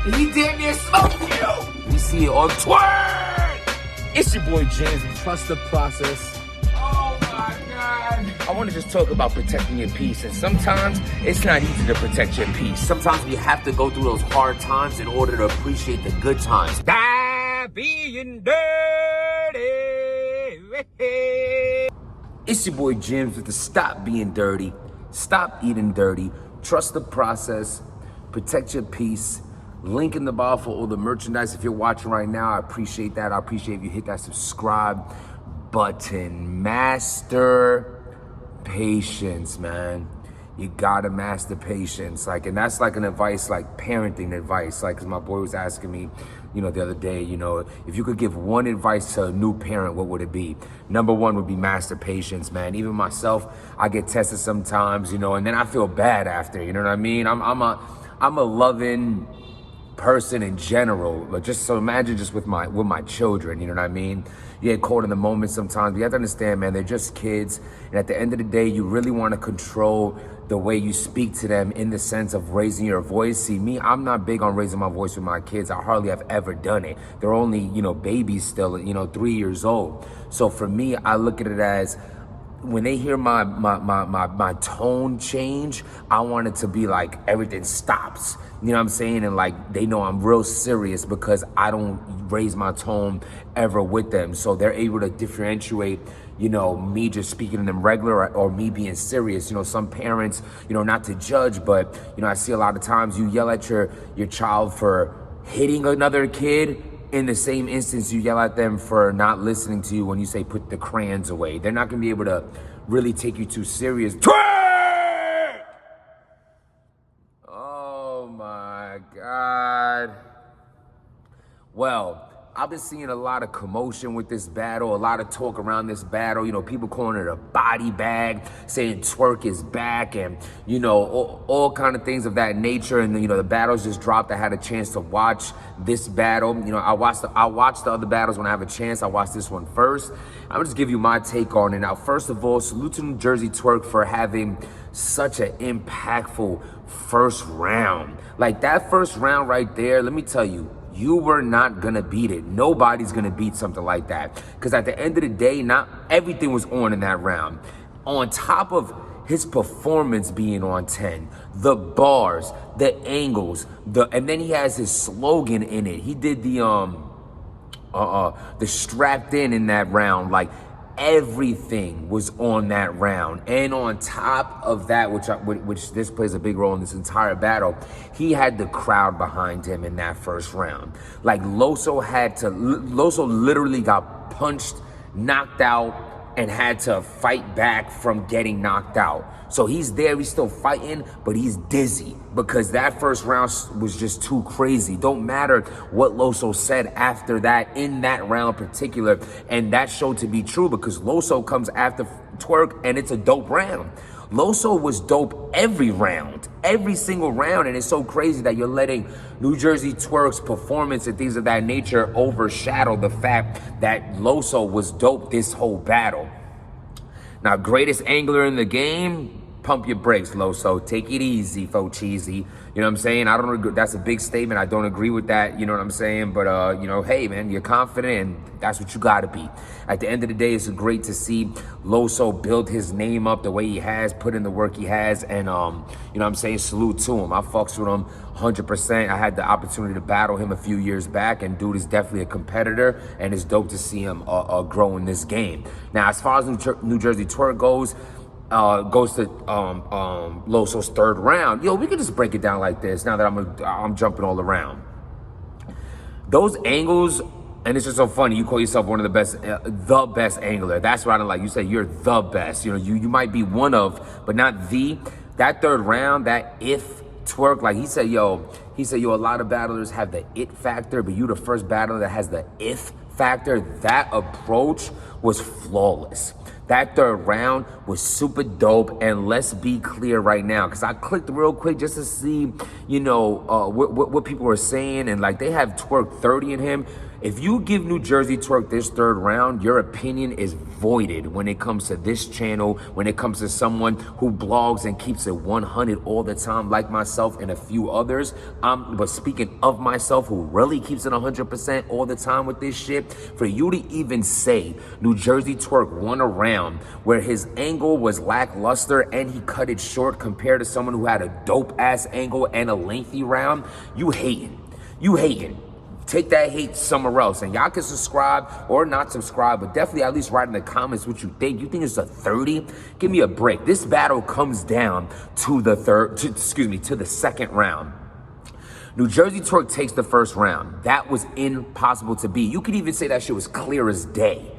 He damn near smoked you. We see it on Twork. It's your boy James. Trust the process. Oh my God. I want to just talk about protecting your peace. And sometimes it's not easy to protect your peace. Sometimes we have to go through those hard times in order to appreciate the good times. Die being dirty. It's your boy James with the Stop Being Dirty, Stop Eating Dirty, Trust the Process, Protect Your Peace. Link in the bio for all the merchandise. If you're watching right now, I appreciate that. I appreciate if you hit that subscribe button. Master patience, man. You gotta master patience. And that's like an advice, like parenting advice. Cause my boy was asking me, the other day, if you could give one advice to a new parent, what would it be? Number one would be master patience, man. Even myself, I get tested sometimes, and then I feel bad after, you know what I mean? I'm a loving person in general, but just so imagine just with my children, you know what I mean? You get caught in the moment sometimes. You have to understand, man, they're just kids. And at the end of the day, you really want to control the way you speak to them in the sense of raising your voice. See, me, I'm not big on raising my voice with my kids. I hardly have ever done it. They're only, babies still, 3 years old. So for me, I look at it as when they hear my tone change, I want it to be like everything stops. You know what I'm saying? And they know I'm real serious because I don't raise my tone ever with them. So they're able to differentiate, me just speaking to them regular or me being serious. Some parents, not to judge, but, I see a lot of times you yell at your child for hitting another kid. In the same instance, you yell at them for not listening to you when you say put the crayons away. They're not gonna be able to really take you too serious. Twerk! Oh my God. Well, I've been seeing a lot of commotion with this battle, a lot of talk around this battle, people calling it a body bag, saying Twork is back and, all kind of things of that nature. And, the battles just dropped. I had a chance to watch this battle. I watch the other battles when I have a chance. I watched this one first. I'm gonna just give you my take on it. Now, first of all, salute to New Jersey Twork for having such an impactful first round. That first round right there, let me tell you, you were not gonna beat it. Nobody's gonna beat something like that. Because at the end of the day, not everything was on in that round. On top of his performance being on 10, the bars, the angles, and then he has his slogan in it. He did the strapped in that round. Everything was on that round. And on top of that, which this plays a big role in this entire battle, he had the crowd behind him in that first round. Loso literally got punched, knocked out, and had to fight back from getting knocked out. So he's there, he's still fighting, but he's dizzy because that first round was just too crazy. Don't matter what Loso said after that, in that round in particular, and that showed to be true because Loso comes after Twork and it's a dope round. Loso was dope every round, every single round, and it's so crazy that you're letting New Jersey Twork's performance and things of that nature overshadow the fact that Loso was dope this whole battle. Now, greatest angler in the game, pump your brakes, Loso. Take it easy, fo cheesy. You know what I'm saying? I don't agree. That's a big statement. I don't agree with that. You know what I'm saying? But, hey, man, you're confident and that's what you got to be. At the end of the day, it's great to see Loso build his name up the way he has, put in the work he has. And, you know what I'm saying? Salute to him. I fucks with him 100%. I had the opportunity to battle him a few years back, and dude is definitely a competitor, and it's dope to see him grow in this game. Now, as far as New Jersey Twork goes to Loso's third round. We could just break it down like this now that I'm jumping all around. Those angles, and it's just so funny, you call yourself one of the best angler. That's what I don't like. You say you're the best. You might be one of, but not the. That third round, that if Twork, he said, a lot of battlers have the it factor, but you the first battler that has the if factor. That approach was flawless. That third round was super dope, and let's be clear right now, because I clicked real quick just to see, what people were saying, and they have Twork 30 in him. If you give New Jersey Twork this third round, your opinion is voided when it comes to this channel, when it comes to someone who blogs and keeps it 100 all the time, like myself and a few others. But speaking of myself, who really keeps it 100% all the time with this shit, for you to even say New Jersey Twork won a round where his angle was lackluster and he cut it short compared to someone who had a dope ass angle and a lengthy round, you hating. You hating. Take that hate somewhere else. And y'all can subscribe or not subscribe, but definitely at least write in the comments what you think. You think it's a 30? Give me a break. This battle comes down to the to the second round. New Jersey Twork takes the first round. That was impossible to beat. You could even say that shit was clear as day.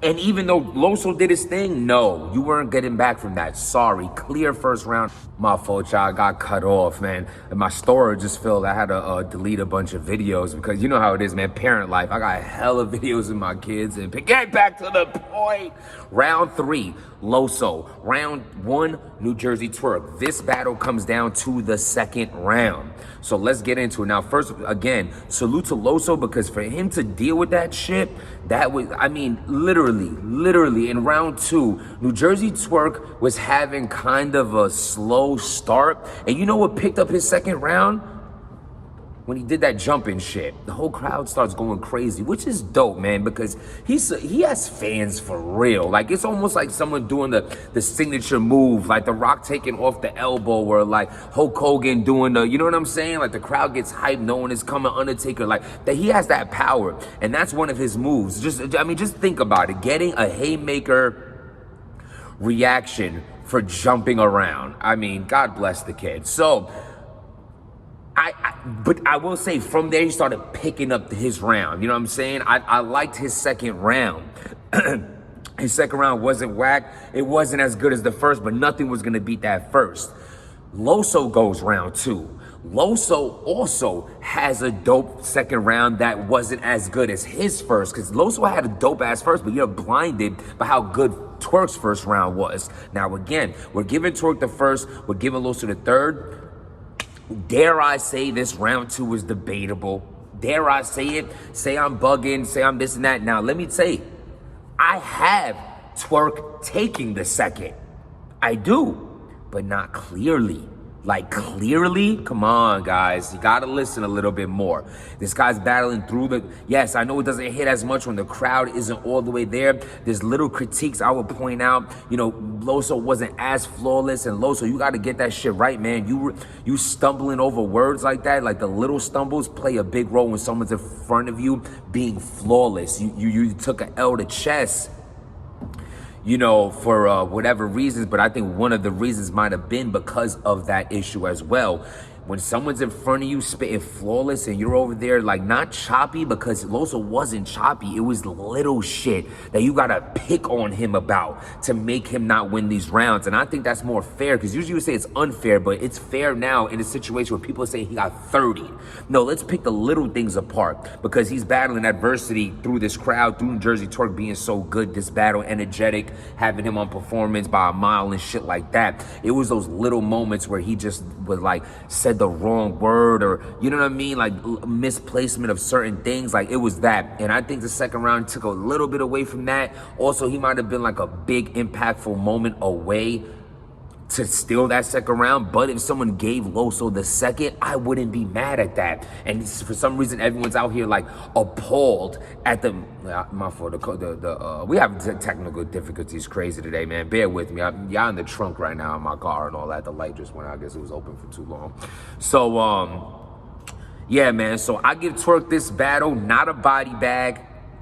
And even though Loso did his thing, no, you weren't getting back from that. Sorry, clear first round. My fault, y'all, got cut off, man. And my storage just filled. I had to delete a bunch of videos because you know how it is, man, parent life. I got hella videos of my kids and get back to the point. Round 3, Loso. Round 1, New Jersey Twork. This battle comes down to the second round. So let's get into it. Now, first, again, salute to Loso because for him to deal with that shit, that was, I mean, literally in round 2, New Jersey Twork was having kind of a slow start. And you know what picked up his second round? When he did that jumping shit, the whole crowd starts going crazy, which is dope, man, because he has fans for real. Like, it's almost like someone doing the signature move, like The Rock taking off the elbow, or like Hulk Hogan doing the, you know what I'm saying? Like, the crowd gets hyped, knowing it's coming, Undertaker, like, that he has that power, and that's one of his moves. Just think about it, getting a haymaker reaction for jumping around. I mean, God bless the kid. So, but I will say from there, he started picking up his round. You know what I'm saying? I liked his second round. His second round wasn't whack. It wasn't as good as the first, but nothing was going to beat that first. Loso goes round 2. Loso also has a dope second round that wasn't as good as his first, because Loso had a dope ass first, but you're blinded by how good Twork's first round was. Now, again, we're giving Twork the first, we're giving Loso the third. Dare I say this round 2 is debatable? Dare I say it? Say I'm bugging, say I'm this and that. Now, let me say, I have Twork taking the second. I do, but not clearly. Like, clearly? Come on, guys. You gotta listen a little bit more. This guy's battling through the... Yes, I know it doesn't hit as much when the crowd isn't all the way there. There's little critiques I would point out. You know, Loso wasn't as flawless, and Loso, you gotta get that shit right, man. You stumbling over words like that, like the little stumbles play a big role when someone's in front of you being flawless. You took an L to chess, you know, for whatever reasons, but I think one of the reasons might have been because of that issue as well. When someone's in front of you spitting flawless and you're over there like not choppy, because Loso wasn't choppy, it was little shit that you gotta pick on him about to make him not win these rounds. And I think that's more fair, because usually you say it's unfair, but it's fair now in a situation where people say he got 30. No, let's pick the little things apart, because he's battling adversity through this crowd, through New Jersey Twork being so good, this battle energetic, having him on performance by a mile and shit like that. It was those little moments where he just was like said the wrong word, or you know what I mean, like misplacement of certain things. Like, it was that. And I think the second round took a little bit away from that. Also, he might have been like a big impactful moment away to steal that second round. But if someone gave Loso the second, I wouldn't be mad at that. And for some reason, everyone's out here like appalled at the my fault. We have technical difficulties crazy today, man. Bear with me. Y'all in the trunk right now in my car and all that. The light just went out. I guess it was open for too long. So yeah, man. So I give Twork this battle, not a body bag,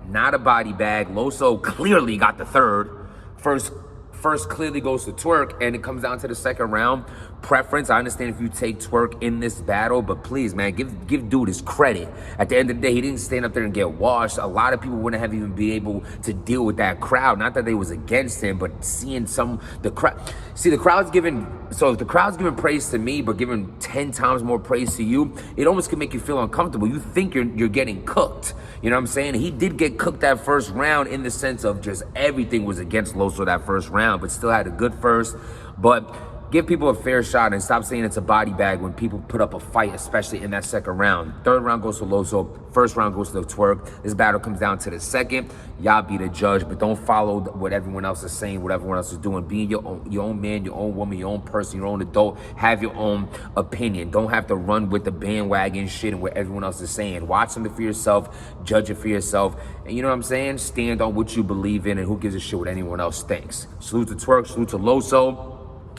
not a body bag. Loso clearly got the third. First clearly goes to Twork, and it comes down to the second round. Preference, I understand if you take Twork in this battle, but please, man, give dude his credit. At the end of the day, he didn't stand up there and get washed. A lot of people wouldn't have even been able to deal with that crowd. Not that they was against him, but seeing the crowd. See, the crowd's giving, so if the crowd's giving praise to me, but giving 10 times more praise to you, it almost can make you feel uncomfortable. You think you're getting cooked. You know what I'm saying? He did get cooked that first round in the sense of just everything was against Loso that first round, but still had a good first. But Give people a fair shot and stop saying it's a body bag when people put up a fight, especially in that second round. Third round goes to Loso. First round goes to Twork. This battle comes down to the second. Y'all be the judge, but don't follow what everyone else is saying, what everyone else is doing. Be your own man, your own woman, your own person, your own adult. Have your own opinion. Don't have to run with the bandwagon shit and what everyone else is saying. Watch something for yourself. Judge it for yourself. And you know what I'm saying? Stand on what you believe in, and who gives a shit what anyone else thinks. Salute to Twork. Salute to Loso.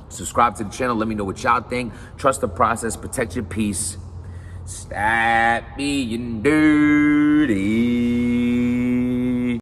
Subscribe to the channel. Let me know what y'all think. Trust the process. Protect your peace. Stop being dirty.